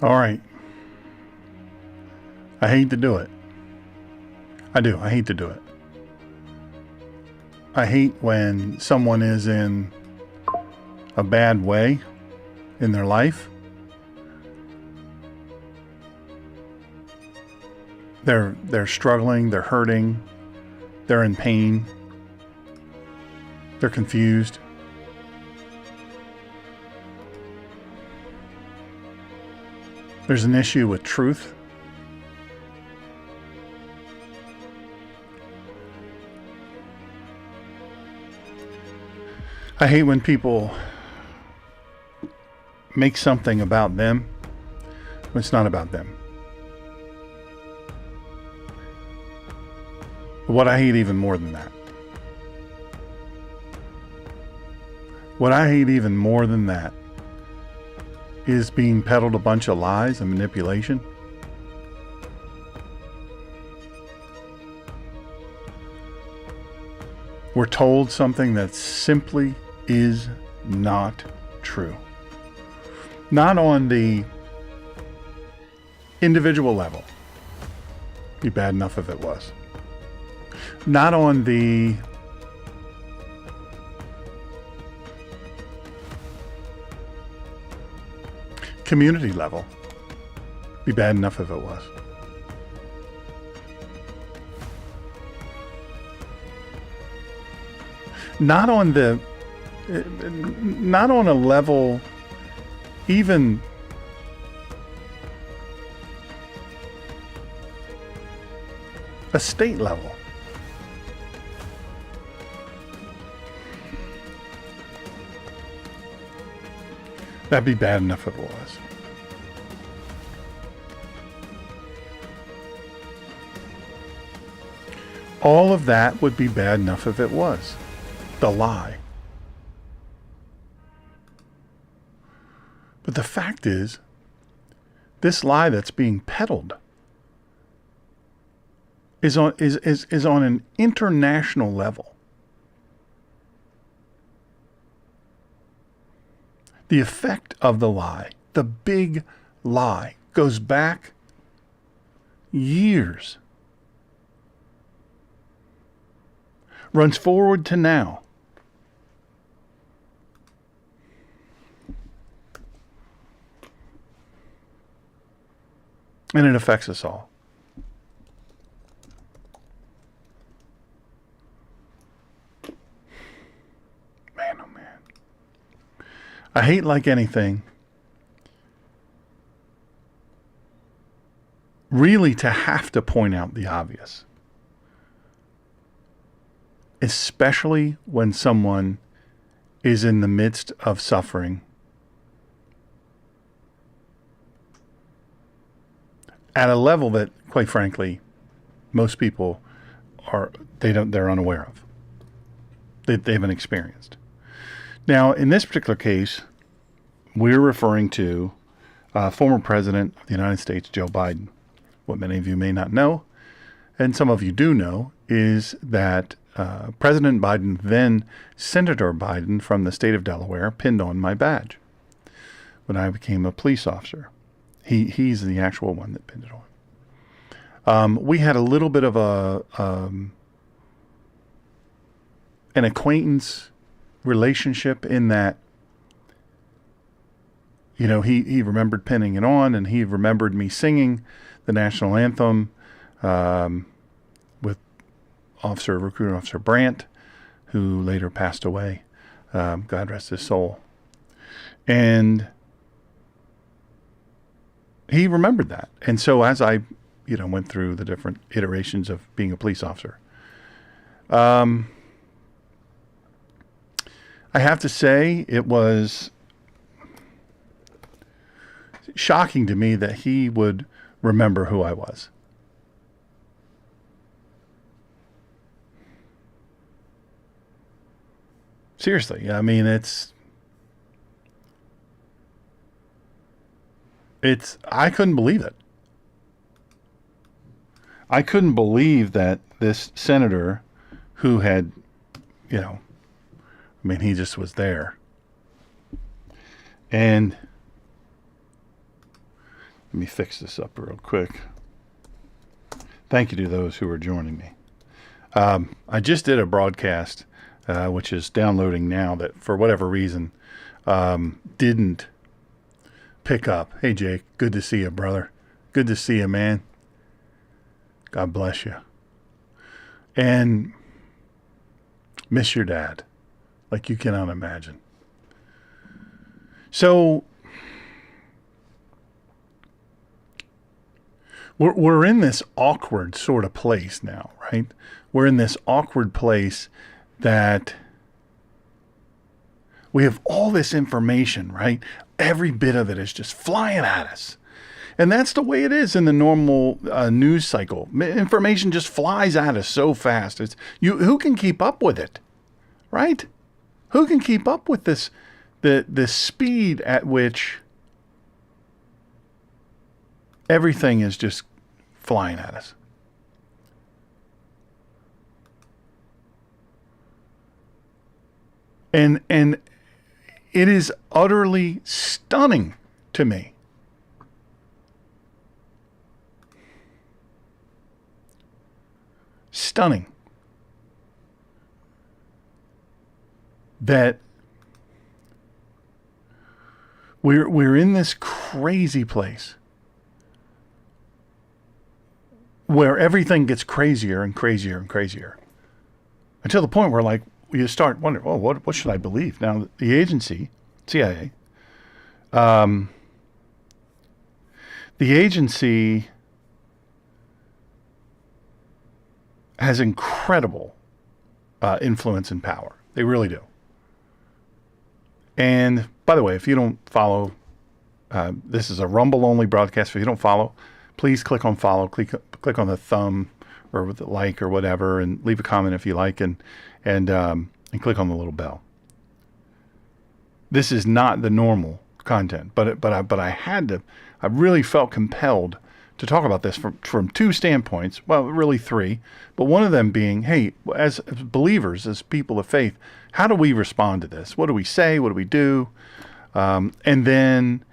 All right. I hate to do it. I do. I hate to do it. I hate when someone is in a bad way in their life. They're struggling, they're hurting, they're in pain, they're confused. There's an issue with truth. I hate when people make something about them when it's not about them. But what I hate even more than that, is being peddled a bunch of lies and manipulation. We're told something that simply is not true. Not on the individual level. Be bad enough if it was. Not on the community level. Be bad enough if it was. Not on a level even a state level. That'd be bad enough if it was. All of that would be bad enough if it was. The lie. But the fact is, this lie that's being peddled is on an international level. The effect of the lie, the big lie, goes back years, runs forward to now. And it affects us all. Man, oh man. I hate like anything really to have to point out the obvious. Especially when someone is in the midst of suffering at a level that, quite frankly, most people they're unaware of. They haven't experienced. Now, in this particular case, we're referring to former President of the United States, Joe Biden. What many of you may not know, and some of you do know, is that President Biden, then Senator Biden from the state of Delaware, pinned on my badge when I became a police officer. He's the actual one that pinned it on. We had a little bit of an acquaintance relationship in that, you know, he remembered pinning it on, and he remembered me singing the national anthem with Recruiting Officer Brandt, who later passed away. God rest his soul. And he remembered that. And so as I, went through the different iterations of being a police officer, I have to say it was shocking to me that he would remember who I was. Seriously, I mean, I couldn't believe it. I couldn't believe that this senator who had, he just was there. And Let me fix this up real quick. Thank you to those who are joining me. I just did a broadcast, which is downloading now, that for whatever reason didn't pick up. Hey, Jake, good to see you, brother. Good to see you, man. God bless you. And miss your dad like you cannot imagine. So we're in this awkward sort of place now, right? We're in this awkward place that we have all this information, right? Every bit of it is just flying at us. And that's the way it is in the normal news cycle. Information just flies at us so fast. Who can keep up with it, right? Who can keep up with this, the speed at which everything is just flying at us? And it is utterly stunning to me. Stunning that we're in this crazy place where everything gets crazier and crazier and crazier until the point where, like, you start wondering, well, what should I believe? Now, the agency, CIA, the agency has incredible influence and power. They really do. And by the way, if you don't follow, this is a Rumble-only broadcast. If you don't follow, please click on follow. Click on the thumb or with the like or whatever, and leave a comment if you like, and click on the little bell. This is not the normal content, but I really felt compelled to talk about this from two standpoints. Well, really three, but one of them being, hey, as believers, as people of faith, how do we respond to this? What do we say? What do we do? And then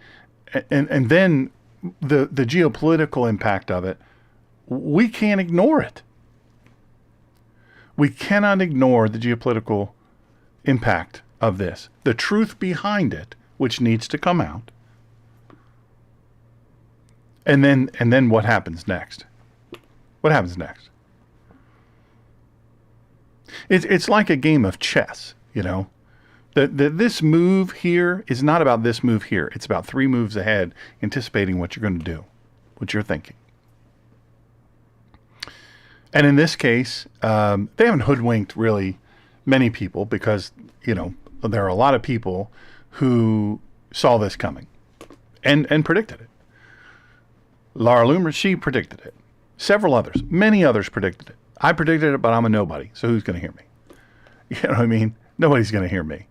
the geopolitical impact of it. We can't ignore it. We cannot ignore the geopolitical impact of this, the truth behind it, which needs to come out. And then what happens next? What happens next? It's like a game of chess, you know. This move here is not about this move here. It's about 3 moves ahead, anticipating what you're going to do, what you're thinking. And in this case, they haven't hoodwinked really many people, because, you know, there are a lot of people who saw this coming and predicted it. Laura Loomer, she predicted it. Several others, many others predicted it. I predicted it, but I'm a nobody, so who's going to hear me? You know what I mean? Nobody's going to hear me.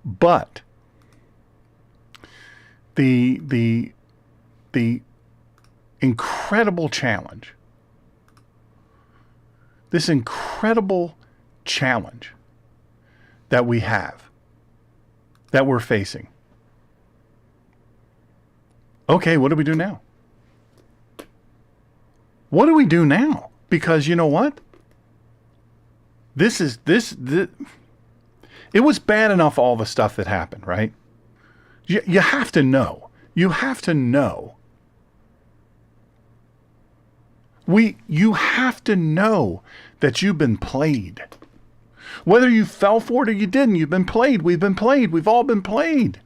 But the incredible challenge, this incredible challenge that we have, that we're facing. Okay, what do we do now? What do we do now? Because you know what? This it was bad enough, all the stuff that happened, right? You have to know. You have to know. You have to know that you've been played. Whether you fell for it or you didn't, you've been played. We've been played. We've all been played.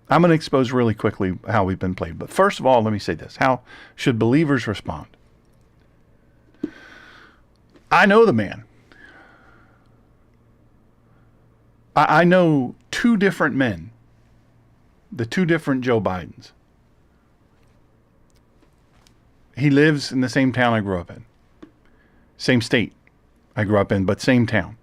I'm going to expose really quickly how we've been played. But first of all, let me say this. How should believers respond? I know the man. I know 2 different men. The 2 different Joe Bidens. He lives in the same town I grew up in. Same state I grew up in, but same town.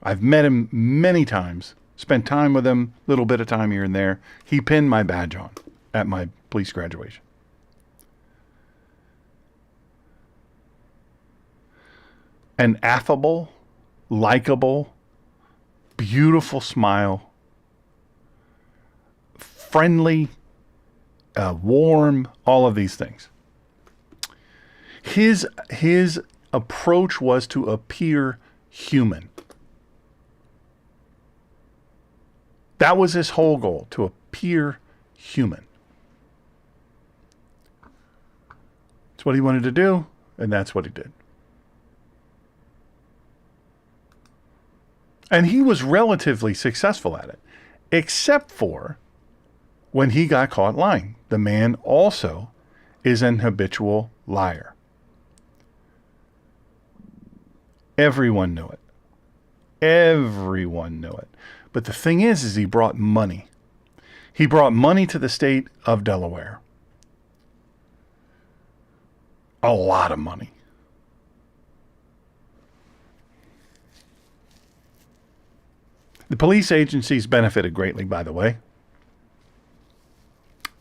I've met him many times. Spent time with him, little bit of time here and there. He pinned my badge on at my police graduation. An affable, likable, beautiful smile, friendly, warm, all of these things. His approach was to appear human. That was his whole goal, to appear human. That's what he wanted to do, and that's what he did. And he was relatively successful at it, except for when he got caught lying. The man also is an habitual liar. Everyone knew it. Everyone knew it. But the thing is he brought money. He brought money to the state of Delaware. A lot of money. The police agencies benefited greatly, by the way.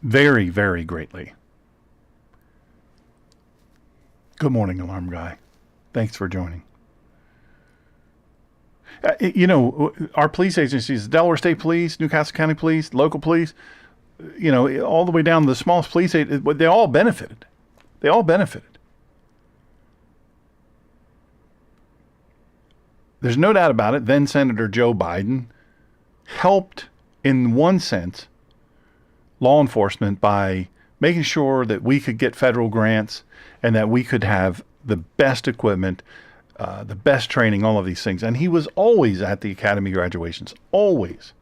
Very, very greatly. Good morning, alarm guy. Thanks for joining. Our police agencies, Delaware State Police, Newcastle County Police, local police, all the way down to the smallest police, they all benefited. They all benefited. There's no doubt about it. Then Senator Joe Biden helped, in one sense, law enforcement by making sure that we could get federal grants and that we could have the best equipment, the best training, all of these things. And he was always at the academy graduations, always.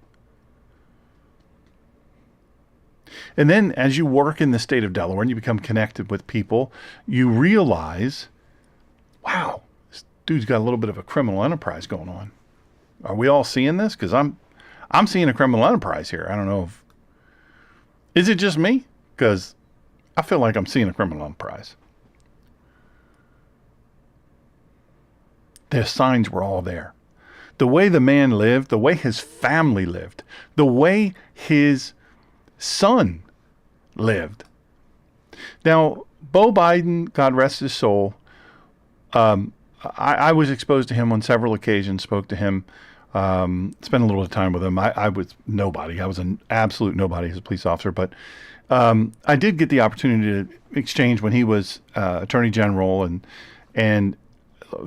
And then as you work in the state of Delaware and you become connected with people, you realize, wow, this dude's got a little bit of a criminal enterprise going on. Are we all seeing this? Because I'm seeing a criminal enterprise here. I don't know if, is it just me? Because I feel like I'm seeing a criminal enterprise. The signs were all there. The way the man lived, the way his family lived, the way his son lived. Now, Beau Biden, God rest his soul, I was exposed to him on several occasions, spoke to him, spent a little time with him. I was nobody. I was an absolute nobody as a police officer, but I did get the opportunity to exchange when he was Attorney General and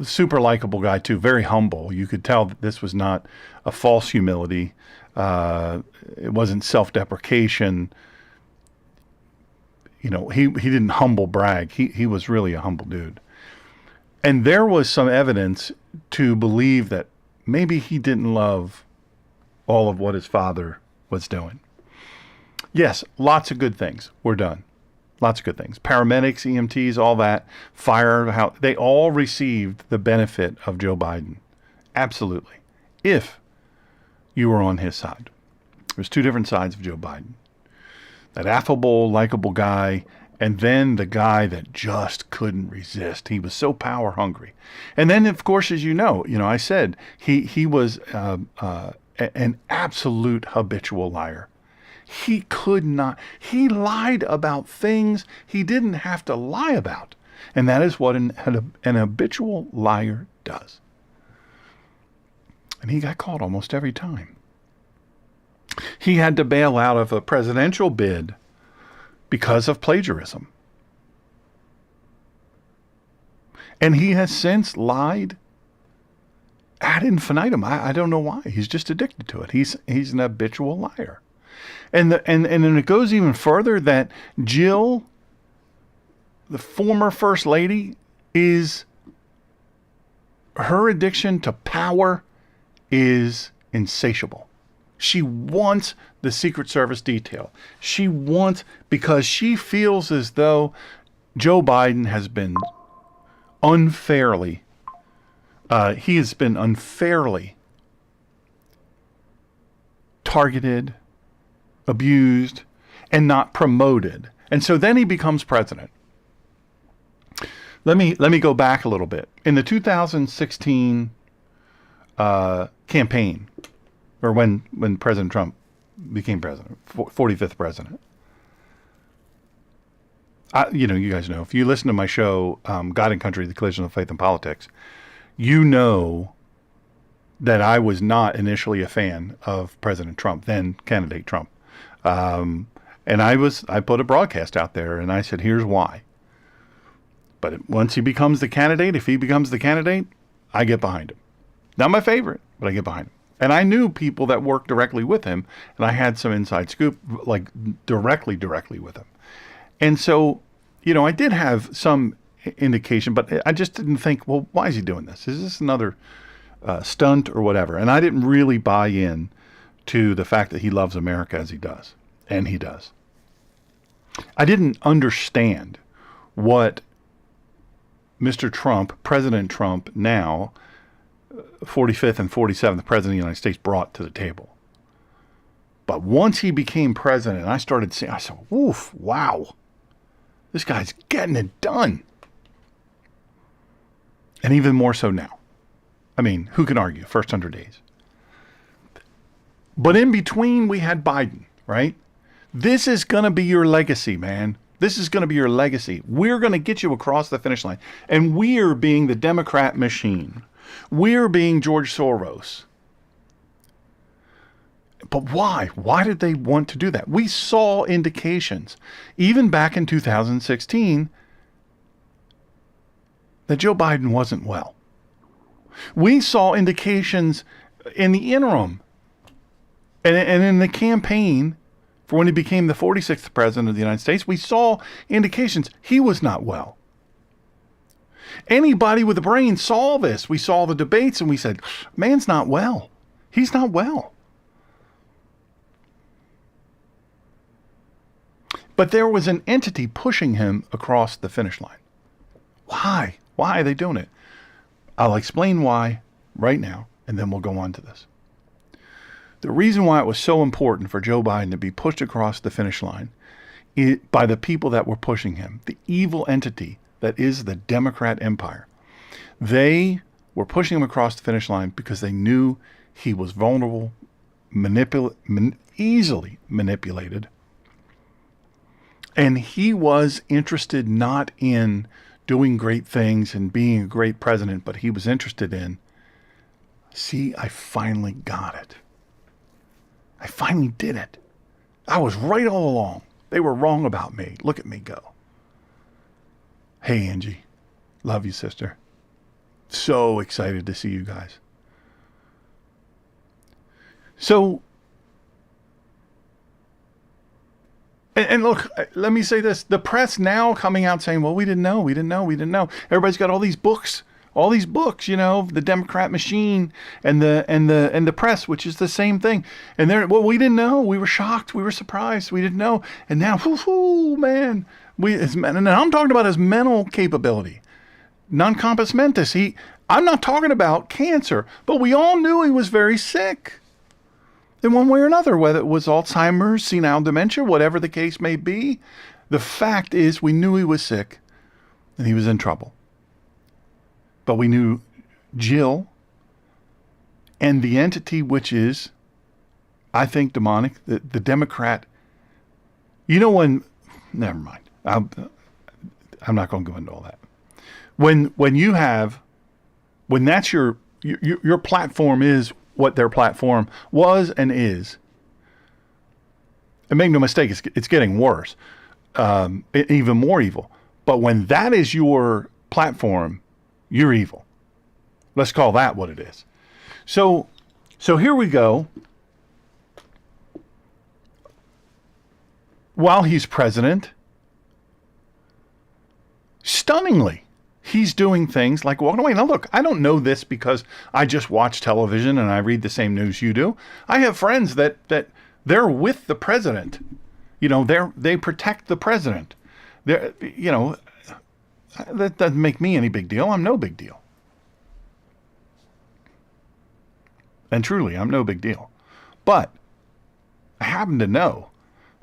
super likable guy too, very humble. You could tell that this was not a false humility. It wasn't self-deprecation. He didn't humble brag. He was really a humble dude. And there was some evidence to believe that maybe he didn't love all of what his father was doing. Yes, lots of good things were done. Lots of good things. Paramedics, EMTs, all that, fire, they all received the benefit of Joe Biden. Absolutely. If you were on his side. There's two different sides of Joe Biden. That affable, likable guy, and then the guy that just couldn't resist. He was so power hungry. And then, of course, as you know, I said he was an absolute habitual liar. He could not. He lied about things he didn't have to lie about. And that is what an habitual liar does. And he got caught almost every time. He had to bail out of a presidential bid because of plagiarism. And he has since lied ad infinitum. I don't know why. He's just addicted to it. He's an habitual liar. And then it goes even further that Jill, the former First Lady, her addiction to power is insatiable. She wants the Secret Service detail. She wants, because she feels as though Joe Biden has been unfairly, targeted, abused, and not promoted. And so then he becomes president. Let me go back a little bit. In the 2016 campaign, or when President Trump became president, 45th president, you guys know, if you listen to my show, God and Country, The Collision of Faith and Politics, you know that I was not initially a fan of President Trump, then candidate Trump. And I put a broadcast out there and I said, here's why. But once he becomes the candidate, if he becomes the candidate, I get behind him. Not my favorite, but I get behind him. And I knew people that worked directly with him, and I had some inside scoop, like directly with him. And so, I did have some indication, but I just didn't think, well, why is he doing this? Is this another stunt or whatever? And I didn't really buy in to the fact that he loves America as he does. And he does. I didn't understand what Mr. Trump, President Trump, now 45th and 47th President of the United States, brought to the table. But once he became president, I started seeing, I said, woof, wow, this guy's getting it done. And even more so now. I mean, who can argue? First 100 days. But in between, we had Biden, right? This is going to be your legacy, man. This is going to be your legacy. We're going to get you across the finish line. And we're being the Democrat machine. We're being George Soros. But why? Why did they want to do that? We saw indications, even back in 2016, that Joe Biden wasn't well. We saw indications in the interim and in the campaign for when he became the 46th president of the United States. We saw indications he was not well. Anybody with a brain saw this. We saw the debates and we said, man's not well. He's not well. But there was an entity pushing him across the finish line. Why? Why are they doing it? I'll explain why right now, and then we'll go on to this. The reason why it was so important for Joe Biden to be pushed across the finish line by the people that were pushing him, the evil entity that is the Democrat empire. They were pushing him across the finish line because they knew he was vulnerable, easily manipulated. And he was interested not in doing great things and being a great president, but he was interested in, see, I finally got it. I finally did it. I was right all along. They were wrong about me. Look at me go. Hey, Angie. Love you, sister. So excited to see you guys. So, and look, let me say this. The press now coming out saying, well, we didn't know. Everybody's got all these books, the Democrat machine and the press, which is the same thing. And we didn't know. We were shocked. We were surprised. We didn't know. And now, man, and I'm talking about his mental capability, non compos mentis. I'm not talking about cancer, but we all knew he was very sick in one way or another, whether it was Alzheimer's, senile dementia, whatever the case may be. The fact is we knew he was sick and he was in trouble. But we knew Jill and the entity, which is, I think, demonic, the Democrat. Never mind. I'm not going to go into all that. When that's your platform is what their platform was and is, and make no mistake, it's getting worse, even more evil. But when that is your platform, you're evil. Let's call that what it is. So here we go. While he's president, stunningly, he's doing things like walking away. Now, look, I don't know this because I just watch television and I read the same news you do. I have friends that they're with the president. They protect the president. That doesn't make me any big deal. I'm no big deal. And truly, I'm no big deal. But I happen to know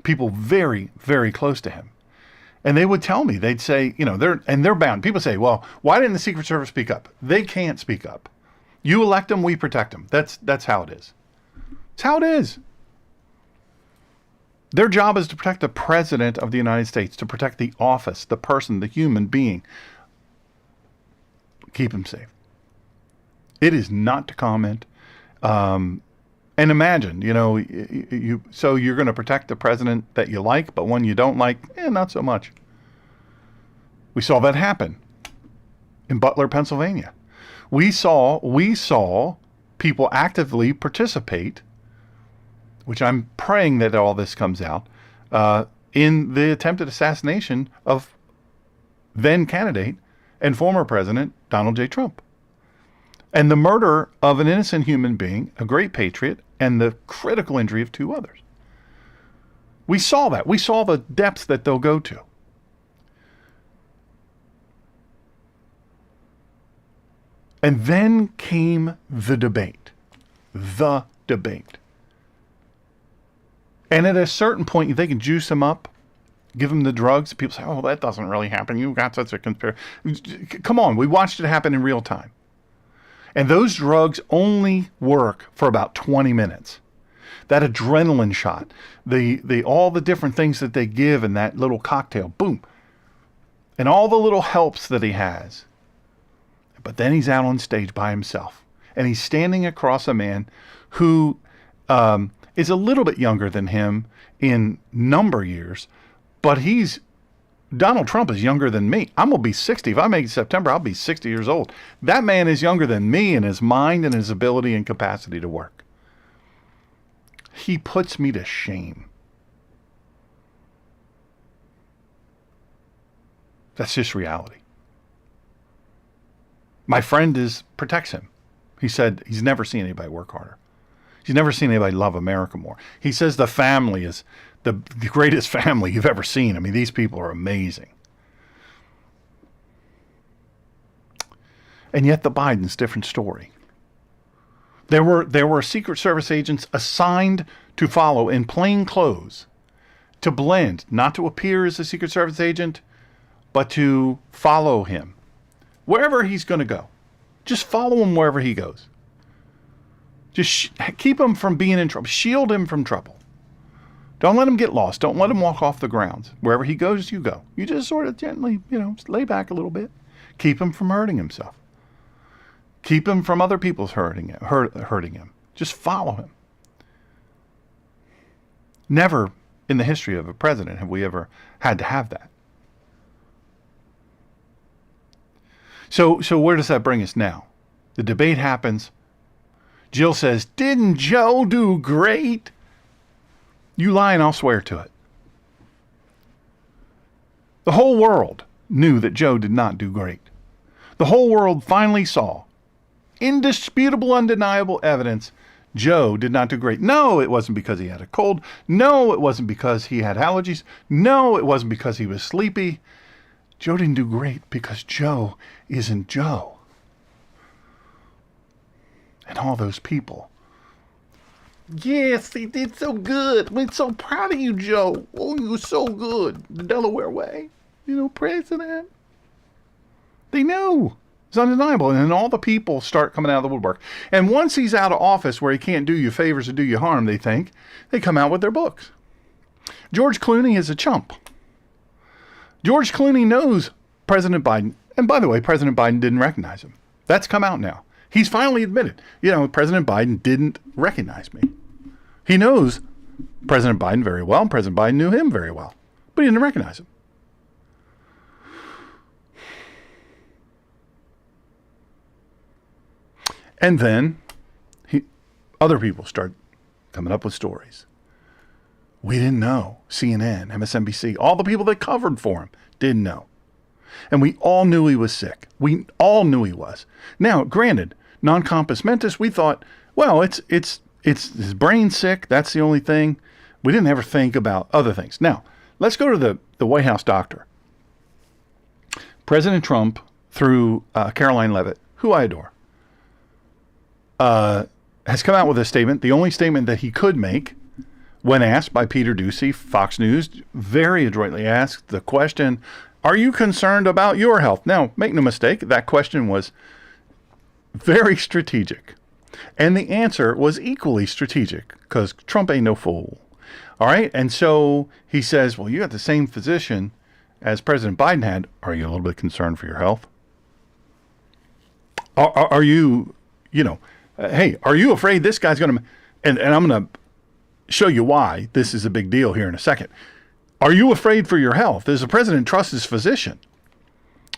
people very, very close to him. And they would tell me, they'd say, they're bound. People say, well, why didn't the Secret Service speak up? They can't speak up. You elect them, we protect them. That's how it is. It's how it is. Their job is to protect the president of the United States, to protect the office, the person, the human being. Keep him safe. It is not to comment And imagine, so you're going to protect the president that you like, but one you don't like, not so much. We saw that happen in Butler, Pennsylvania. We saw people actively participate, which I'm praying that all this comes out, in the attempted assassination of then candidate and former President Donald J. Trump. And the murder of an innocent human being, a great patriot, and the critical injury of 2 others. We saw that. We saw the depths that they'll go to. And then came the debate. The debate. And at a certain point, they can juice him up, give him the drugs. People say, oh, that doesn't really happen. You got such a conspiracy. Come on, we watched it happen in real time. And those drugs only work for about 20 minutes. That adrenaline shot, all the different things that they give in that little cocktail, boom. And all the little helps that he has. But then he's out on stage by himself. And he's standing across a man who is a little bit younger than him in number years. But Donald Trump is younger than me. I'm going to be 60. If I make it September, I'll be 60 years old. That man is younger than me in his mind and his ability and capacity to work. He puts me to shame. That's just reality. My friend protects him. He said he's never seen anybody work harder. He's never seen anybody love America more. He says the family is the greatest family you've ever seen. I mean, these people are amazing. And yet the Bidens, different story. There were Secret Service agents assigned to follow in plain clothes, to blend, not to appear as a Secret Service agent, but to follow him. Wherever he's going to go. Just follow him wherever he goes. Just keep him from being in trouble. Shield him from trouble. Don't let him get lost. Don't let him walk off the grounds. Wherever he goes, you go. You just sort of gently, lay back a little bit. Keep him from hurting himself. Keep him from other people's hurting him. Just follow him. Never in the history of a president have we ever had to have that. So where does that bring us now? The debate happens. Jill says, "Didn't Joe do great?" You lie and I'll swear to it. The whole world knew that Joe did not do great. The whole world finally saw indisputable, undeniable evidence Joe did not do great. No, it wasn't because he had a cold. No, it wasn't because he had allergies. No, it wasn't because he was sleepy. Joe didn't do great because Joe isn't Joe. And all those people. Yes, he did so good. We're so proud of you, Joe. Oh, you were so good. The Delaware way. President. They knew. It's undeniable. And then all the people start coming out of the woodwork. And once he's out of office where he can't do you favors or do you harm, they think, they come out with their books. George Clooney is a chump. George Clooney knows President Biden. And by the way, President Biden didn't recognize him. That's come out now. He's finally admitted, President Biden didn't recognize me. He knows President Biden very well, and President Biden knew him very well, but he didn't recognize him. And then other people start coming up with stories. We didn't know. CNN, MSNBC, all the people that covered for him didn't know. And we all knew he was sick. We all knew he was. Now, granted, non-compos mentis, we thought, well, it's his brain sick. That's the only thing. We didn't ever think about other things. Now, let's go to the White House doctor. President Trump, through Caroline Leavitt, who I adore, has come out with a statement, the only statement that he could make, when asked by Peter Doocy, Fox News, very adroitly asked the question, are you concerned about your health? Now, make no mistake, that question was very strategic. And the answer was equally strategic, because Trump ain't no fool. All right? And so he says, well, you got the same physician as President Biden had. Are you a little bit concerned for your health? Are you, Hey, are you afraid this guy's going to, and I'm going to show you why this is a big deal here in a second. Are you afraid for your health? Does the president trust his physician,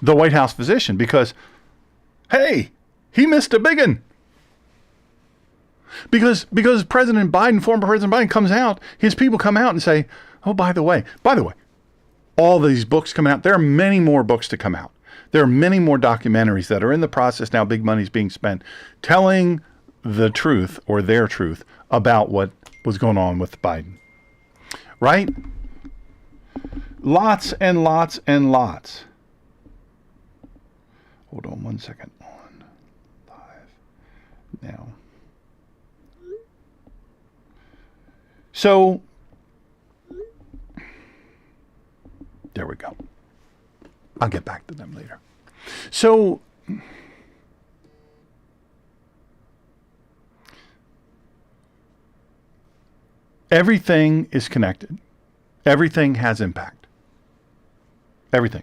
the White House physician? Because, hey, he missed a big one. Because President Biden, former President Biden comes out, his people come out and say, oh, by the way, all these books come out. There are many more books to come out. There are many more documentaries that are in the process now. Big money's being spent telling the truth or their truth about what was going on with Biden. Right? Lots and lots and lots. Hold on 1 second. 1, 5. Now. So, there we go. I'll get back to them later. So, everything is connected. Everything has impact. Everything.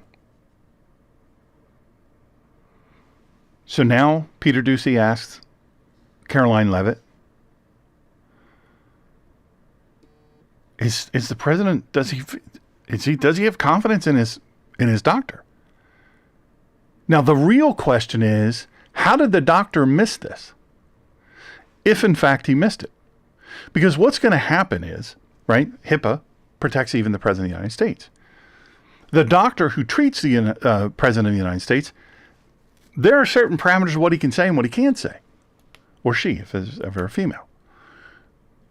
So now Peter Doocy asks Karoline Leavitt, is the president, does he have confidence in his doctor? Now the real question is, how did the doctor miss this? If in fact he missed it. Because what's going to happen is, right, HIPAA protects even the President of the United States. The doctor who treats the President of the United States, there are certain parameters of what he can say and what he can't say. Or she, if it's ever a female.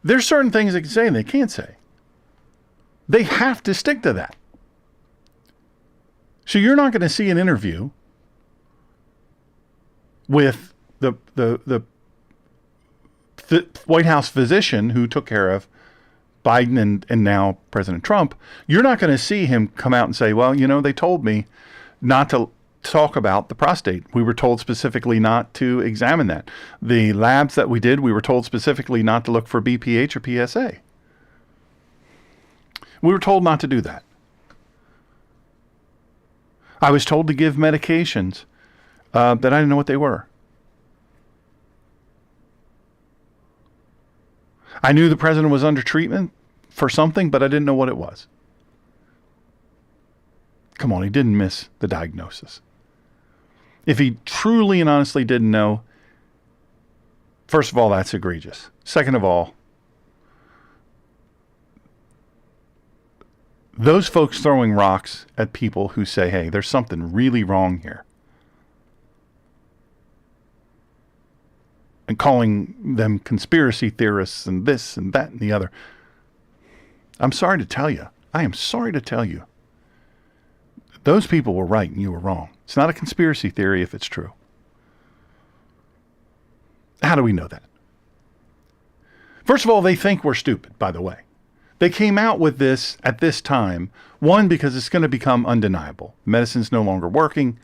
There's certain things they can say and they can't say. They have to stick to that. So you're not going to see an interview with the White House physician who took care of Biden and now President Trump. You're not going to see him come out and say, well, they told me not to talk about the prostate. We were told specifically not to examine that. The labs that we did, we were told specifically not to look for BPH or PSA. We were told not to do that. I was told to give medications that I didn't know what they were. I knew the president was under treatment for something, but I didn't know what it was. Come on, he didn't miss the diagnosis. If he truly and honestly didn't know, first of all, that's egregious. Second of all, those folks throwing rocks at people who say, hey, there's something really wrong here, and calling them conspiracy theorists and this and that and the other. I'm sorry to tell you. I am sorry to tell you. Those people were right and you were wrong. It's not a conspiracy theory if it's true. How do we know that? First of all, they think we're stupid, by the way. They came out with this at this time, one, because it's going to become undeniable. Medicine's no longer working.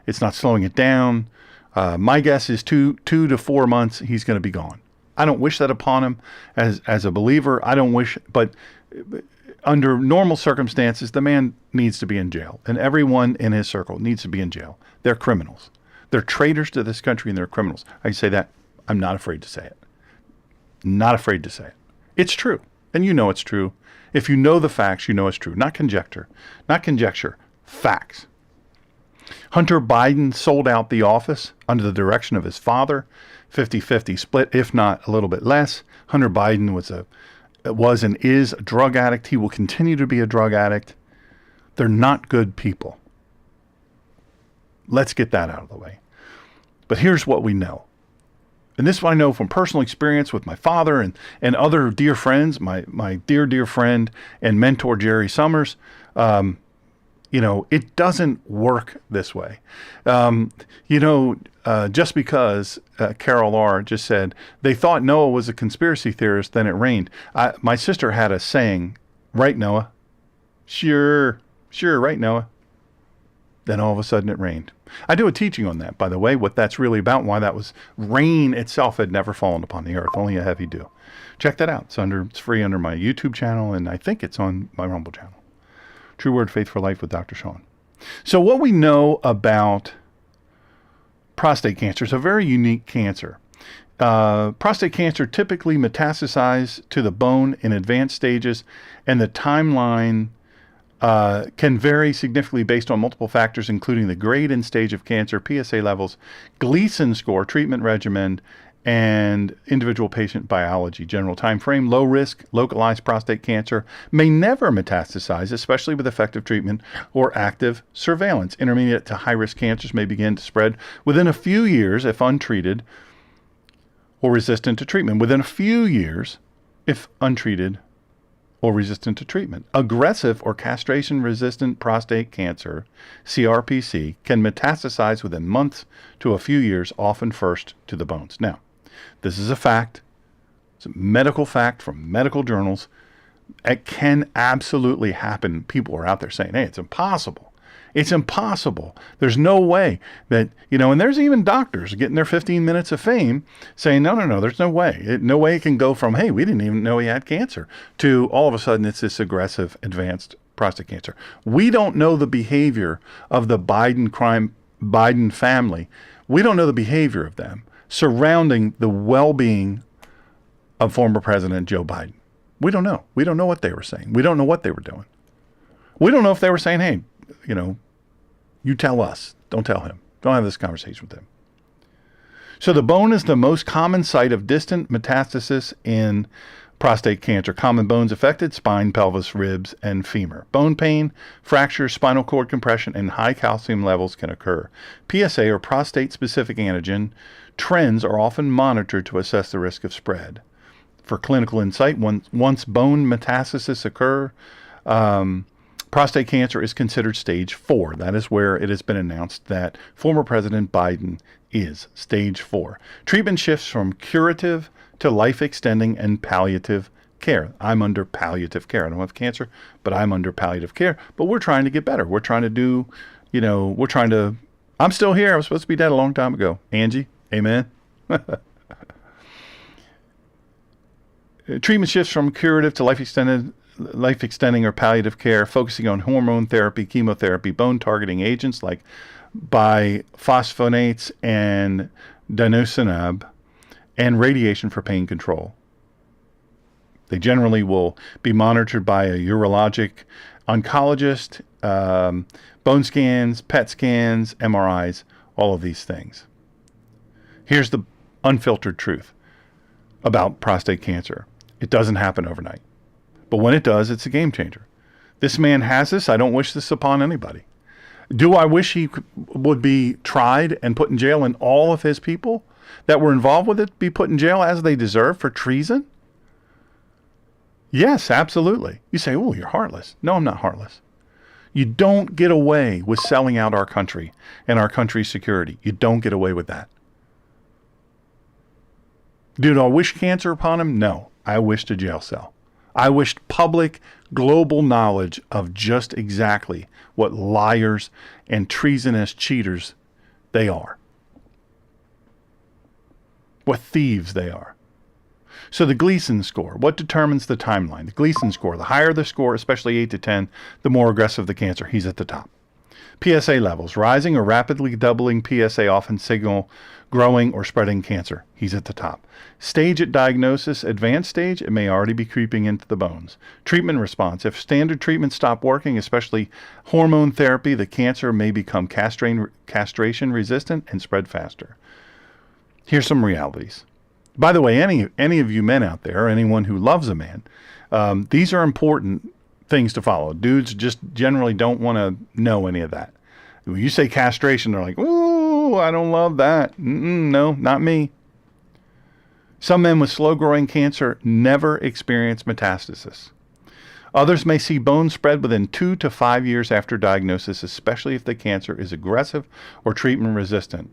It's not slowing it down. My guess is 2 to 4 months, he's going to be gone. I don't wish that upon him as a believer. I don't wish, but under normal circumstances, the man needs to be in jail. And everyone in his circle needs to be in jail. They're criminals. They're traitors to this country and they're criminals. I say that. I'm not afraid to say it. Not afraid to say it. It's true. And you know it's true. If you know the facts, you know it's true. Not conjecture. Not conjecture. Facts. Hunter Biden sold out the office under the direction of his father. 50-50 split, if not a little bit less. Hunter Biden was and is a drug addict. He will continue to be a drug addict. They're not good people. Let's get that out of the way. But here's what we know. And this is what I know from personal experience with my father and other dear friends, my dear friend and mentor, Jerry Summers. It doesn't work this way. Just because Carol R. just said, they thought Noah was a conspiracy theorist, then it rained. My sister had a saying, right, Noah? Sure, right, Noah? Then all of a sudden it rained. I do a teaching on that, by the way, what that's really about, and why that was rain itself had never fallen upon the earth, only a heavy dew. Check that out. It's free under my YouTube channel, and I think it's on my Rumble channel. True Word Faith for Life with Dr. Sean. So what we know about prostate cancer is a very unique cancer. Prostate cancer typically metastasizes to the bone in advanced stages, and the timeline can vary significantly based on multiple factors, including the grade and stage of cancer, PSA levels, Gleason score, treatment regimen, and individual patient biology. General time frame: low risk, localized prostate cancer may never metastasize, especially with effective treatment or active surveillance. Intermediate to high risk cancers may begin to spread within a few years if untreated or resistant to treatment. Within a few years if untreated or resistant to treatment. Aggressive or castration-resistant prostate cancer, CRPC, can metastasize within months to a few years, often first to the bones. Now, this is a fact. It's a medical fact from medical journals. It can absolutely happen. People are out there saying, hey, it's impossible. It's impossible. There's no way that, and there's even doctors getting their 15 minutes of fame saying, no, there's no way. No way it can go from, hey, we didn't even know he had cancer, to all of a sudden it's this aggressive, advanced prostate cancer. We don't know the behavior of the Biden family. We don't know the behavior of them surrounding the well-being of former President Joe Biden. We don't know. We don't know what they were saying. We don't know what they were doing. We don't know if they were saying, hey, you tell us. Don't tell him. Don't have this conversation with him. So the bone is the most common site of distant metastasis in prostate cancer. Common bones affected: spine, pelvis, ribs, and femur. Bone pain, fractures, spinal cord compression, and high calcium levels can occur. PSA, or prostate-specific antigen, trends are often monitored to assess the risk of spread. For clinical insight, once bone metastasis occur, prostate cancer is considered stage 4. That is where it has been announced that former President Biden is stage 4. Treatment shifts from curative to life-extending and palliative care. I'm under palliative care. I don't have cancer, but I'm under palliative care. But we're trying to get better. We're trying to do, I'm still here. I was supposed to be dead a long time ago. Angie, amen. Treatment shifts from curative to life-extending or palliative care, focusing on hormone therapy, chemotherapy, bone-targeting agents like biphosphonates and denosumab, and radiation for pain control. They generally will be monitored by a urologic oncologist, bone scans, PET scans, MRIs, all of these things. Here's the unfiltered truth about prostate cancer. It doesn't happen overnight. But when it does, it's a game changer. This man has this. I don't wish this upon anybody. Do I wish he would be tried and put in jail, and all of his people that were involved with it be put in jail as they deserve for treason? Yes, absolutely. You say, oh, you're heartless. No, I'm not heartless. You don't get away with selling out our country and our country's security. You don't get away with that. Do I wish cancer upon him? No, I wished a jail cell. I wished public, global knowledge of just exactly what liars and treasonous cheaters they are. What thieves they are. So the Gleason score, what determines the timeline? The Gleason score, the higher the score, especially 8 to 10, the more aggressive the cancer. He's at the top. PSA levels, rising or rapidly doubling PSA often signal growing or spreading cancer. He's at the top. Stage at diagnosis, advanced stage, it may already be creeping into the bones. Treatment response, if standard treatments stop working, especially hormone therapy, the cancer may become castration resistant and spread faster. Here's some realities. By the way, any of you men out there, anyone who loves a man, these are important things to follow. Dudes just generally don't want to know any of that. When you say castration, they're like, ooh, I don't love that. No, not me. Some men with slow-growing cancer never experience metastasis. Others may see bone spread within 2 to 5 years after diagnosis, especially if the cancer is aggressive or treatment resistant.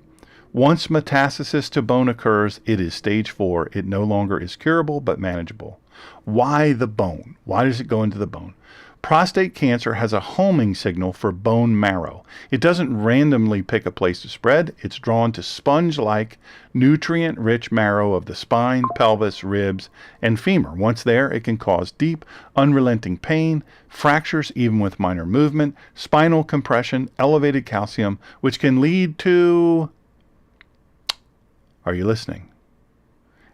Once metastasis to bone occurs, it is stage 4. It no longer is curable, but manageable. Why the bone? Why does it go into the bone? Prostate cancer has a homing signal for bone marrow. It doesn't randomly pick a place to spread. It's drawn to sponge-like, nutrient-rich marrow of the spine, pelvis, ribs, and femur. Once there, it can cause deep, unrelenting pain, fractures even with minor movement, spinal compression, elevated calcium, which can lead to... Are you listening?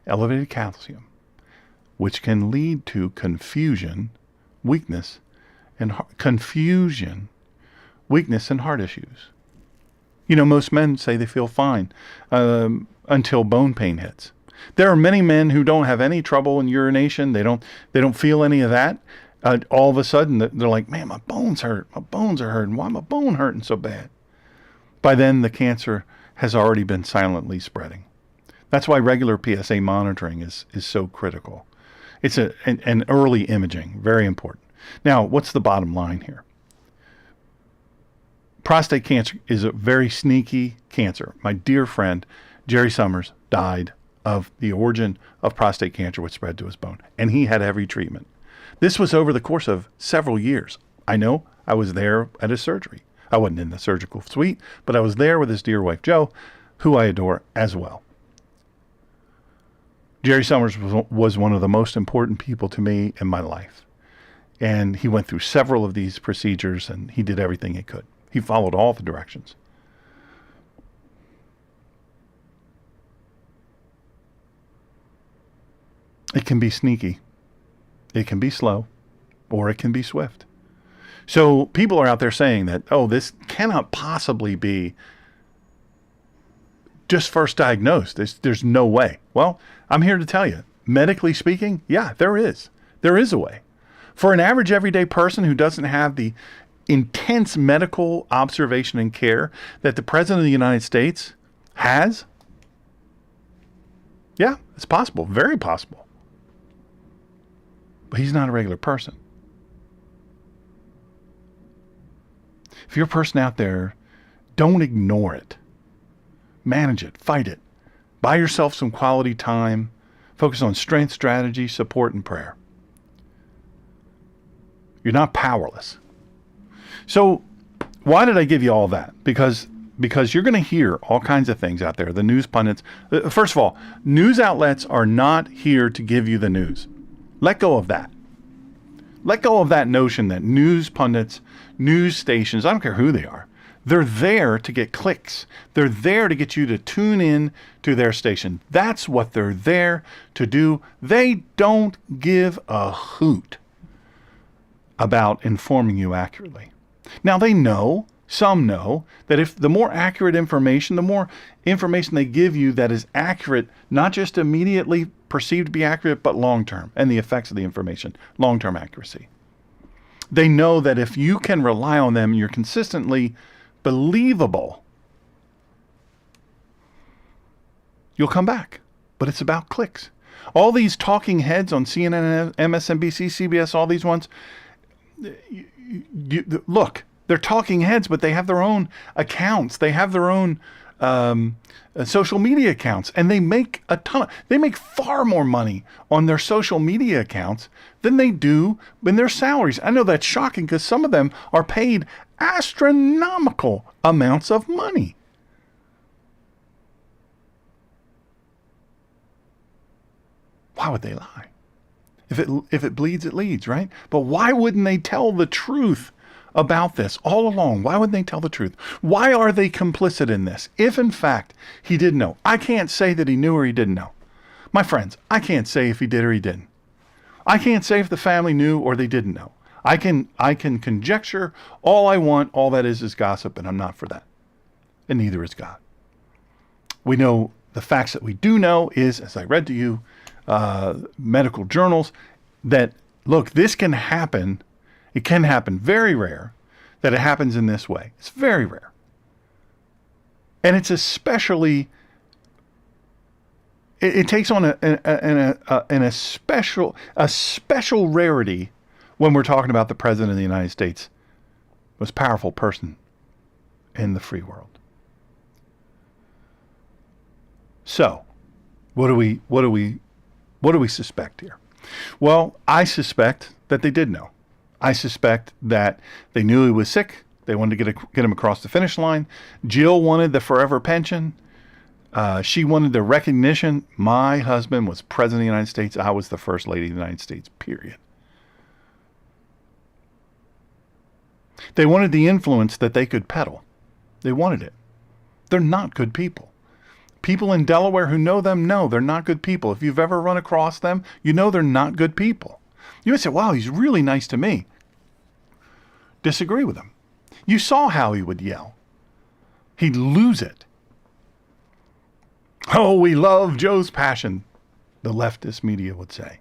elevated calcium, which can lead to confusion, weakness, and heart issues. Most men say they feel fine until bone pain hits. There are many men who don't have any trouble in urination. They don't feel any of that. All of a sudden, they're like, man, my bones hurt. My bones are hurting. Why my bone hurting so bad? By then, the cancer has already been silently spreading. That's why regular PSA monitoring is so critical. It's an early imaging, very important. Now, what's the bottom line here? Prostate cancer is a very sneaky cancer. My dear friend, Jerry Summers, died of the origin of prostate cancer, which spread to his bone, and he had every treatment. This was over the course of several years. I know, I was there at his surgery. I wasn't in the surgical suite, but I was there with his dear wife, Jo, who I adore as well. Jerry Summers was one of the most important people to me in my life. And he went through several of these procedures, and he did everything he could. He followed all the directions. It can be sneaky. It can be slow, or it can be swift. So people are out there saying that, oh, this cannot possibly be just first diagnosed. There's no way. Well, I'm here to tell you, medically speaking, yeah, there is. There is a way. For an average everyday person who doesn't have the intense medical observation and care that the President of the United States has, yeah, it's possible, very possible. But he's not a regular person. If you're a person out there, don't ignore it. Manage it, fight it. Buy yourself some quality time. Focus on strength, strategy, support, and prayer. You're not powerless. So why did I give you all that? Because you're going to hear all kinds of things out there. The news pundits. First of all, news outlets are not here to give you the news. Let go of that. Let go of that notion that news pundits, news stations, I don't care who they are, they're there to get clicks. They're there to get you to tune in to their station. That's what they're there to do. They don't give a hoot about informing you accurately. Now some know that if the more accurate information, the more information they give you that is accurate, not just immediately perceived to be accurate, but long-term, and the effects of the information, long-term accuracy. They know that if you can rely on them, you're consistently believable, you'll come back. But it's about clicks. All these talking heads on CNN, MSNBC, CBS, all these ones, look, they're talking heads, but they have their own accounts. They have their own social media accounts, and they make they make far more money on their social media accounts than they do in their salaries. I know that's shocking because some of them are paid astronomical amounts of money. Why would they lie? If it bleeds, it leads, right? But why wouldn't they tell the truth about this all along? Why wouldn't they tell the truth? Why are they complicit in this? If in fact he did know, I can't say that he knew or he didn't know. My friends, I can't say if he did or he didn't. I can't say if the family knew or they didn't know. I can conjecture all I want. All that is gossip, and I'm not for that. And neither is God. We know the facts that we do know is, as I read to you, medical journals, that look, this can happen. It can happen, very rare, that it happens in this way. It's very rare. And it's especially, it takes on a special rarity when we're talking about the President of the United States, most powerful person in the free world. So, what do we suspect here? Well, I suspect that they did know. I suspect that they knew he was sick. They wanted to get him across the finish line. Jill wanted the forever pension. She wanted the recognition. My husband was President of the United States. I was the First Lady of the United States, period. They wanted the influence that they could peddle. They wanted it. They're not good people. People in Delaware who know them know they're not good people. If you've ever run across them, you know they're not good people. You would say, wow, he's really nice to me. Disagree with him. You saw how he would yell. He'd lose it. Oh, we love Joe's passion, the leftist media would say.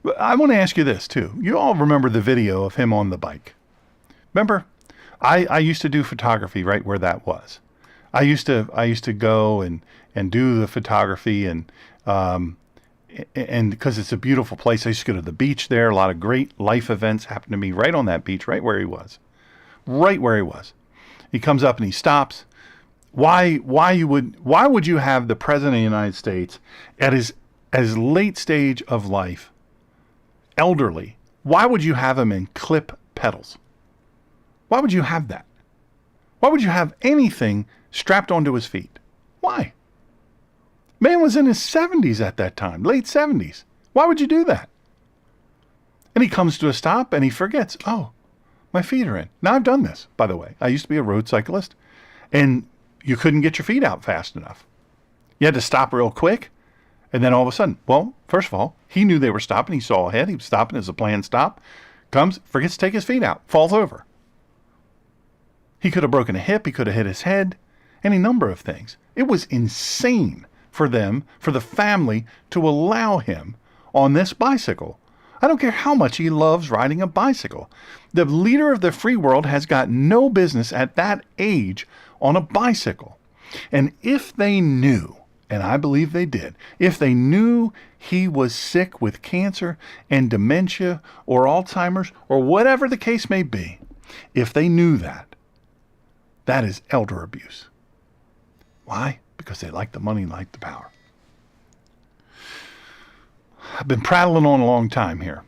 But I want to ask you this too. You all remember the video of him on the bike. Remember? I used to do photography right where that was. I used to go and do the photography and because it's a beautiful place, I used to go to the beach there. A lot of great life events happened to me right on that beach, right where he was. Right where he was. He comes up and he stops. Why would you have the President of the United States at his late stage of life, elderly? Why would you have him in clip pedals? Why would you have that? Why would you have anything strapped onto his feet? Why? Man was in his 70s at that time, late 70s. Why would you do that? And he comes to a stop and he forgets, oh, my feet are in. Now, I've done this, by the way. I used to be a road cyclist, and you couldn't get your feet out fast enough. You had to stop real quick, and then all of a sudden, well, first of all, he knew they were stopping. He saw ahead. He was stopping as a planned stop. Comes, forgets to take his feet out, falls over. He could have broken a hip. He could have hit his head. Any number of things. It was insane for them, for the family, to allow him on this bicycle. I don't care how much he loves riding a bicycle. The leader of the free world has got no business at that age on a bicycle. And if they knew, and I believe they did, if they knew he was sick with cancer and dementia or Alzheimer's or whatever the case may be, if they knew that, that is elder abuse. Why? Because they like the money, like the power. I've been prattling on a long time here.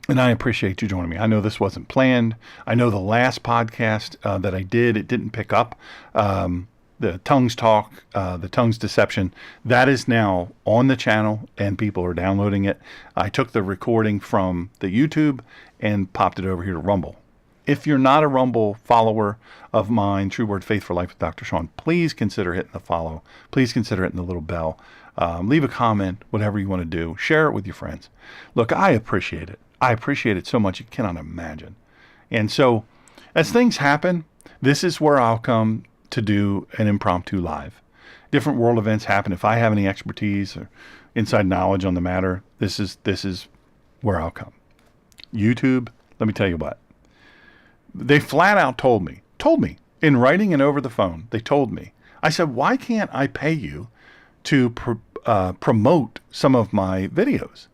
And I appreciate you joining me. I know this wasn't planned. I know the last podcast that I did, it didn't pick up. The Tongues Talk, the Tongues Deception, that is now on the channel and people are downloading it. I took the recording from the YouTube and popped it over here to Rumble. If you're not a Rumble follower of mine, True Word Faith for Life with Dr. Sean, please consider hitting the follow. Please consider hitting the little bell. Leave a comment, whatever you want to do. Share it with your friends. Look, I appreciate it. I appreciate it so much you cannot imagine. And so as things happen, this is where I'll come to do an impromptu live. Different world events happen. If I have any expertise or inside knowledge on the matter, this is where I'll come. YouTube, let me tell you what. They flat out told me in writing and over the phone, they told me. I said, why can't I pay you to promote some of my videos?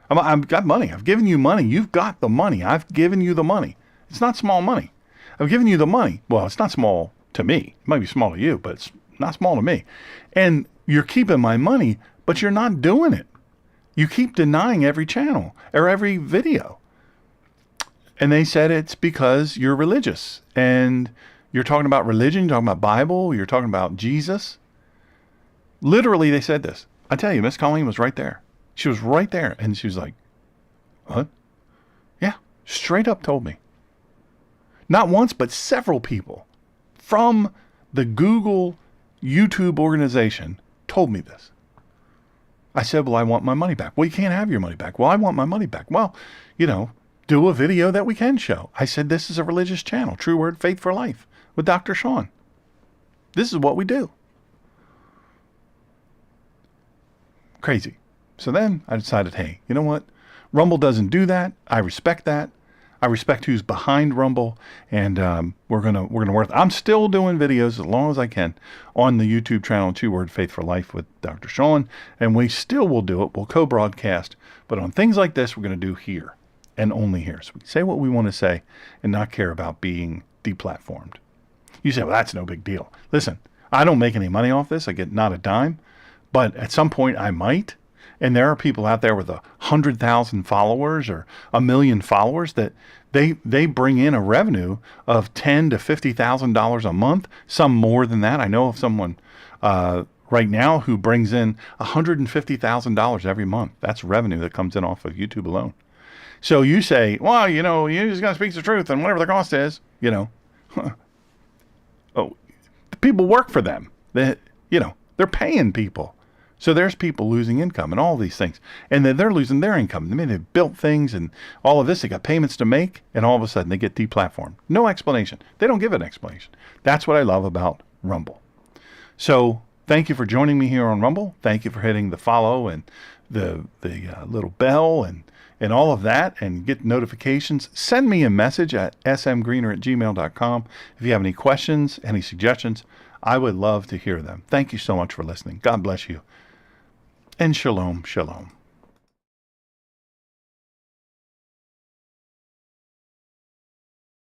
I've got money. I've given you money. You've got the money. I've given you the money. It's not small money. I've given you the money. Well, it's not small to me. It might be small to you, but it's not small to me. And you're keeping my money, but you're not doing it. You keep denying every channel or every video. And they said it's because you're religious and you're talking about religion, you're talking about Bible, you're talking about Jesus. Literally, they said this. I tell you, Miss Colleen was right there. She was right there. And she was like, what? Yeah, straight up told me. Not once, but several people from the Google YouTube organization told me this. I said, well, I want my money back. Well, you can't have your money back. Well, I want my money back. Well, do a video that we can show. I said, this is a religious channel, True Word Faith for Life with Dr. Sean. This is what we do. Crazy. So then I decided, hey, you know what? Rumble doesn't do that. I respect that. I respect who's behind Rumble, and we're gonna work. I'm still doing videos as long as I can on the YouTube channel, True Word Faith for Life with Dr. Sean, and we still will do it. We'll co-broadcast, but on things like this, we're gonna do here and only here. So we say what we want to say and not care about being deplatformed. You say, well, that's no big deal. Listen, I don't make any money off this. I get not a dime, but at some point I might. And there are people out there with 100,000 followers or 1 million followers that they bring in a revenue of $10,000 to $50,000 a month, some more than that. I know of someone right now who brings in $150,000 every month. That's revenue that comes in off of YouTube alone. So you say, well, you just got to speak the truth and whatever the cost is, Oh, The people work for them. They're paying people. So there's people losing income and all these things. And then they're losing their income. I mean, they've built things and all of this. They got payments to make, and all of a sudden they get deplatformed. No explanation. They don't give an explanation. That's what I love about Rumble. So thank you for joining me here on Rumble. Thank you for hitting the follow and the little bell and all of that, and get notifications. Send me a message at smgreener@gmail.com. If you have any questions, any suggestions, I would love to hear them. Thank you so much for listening. God bless you. And shalom, shalom.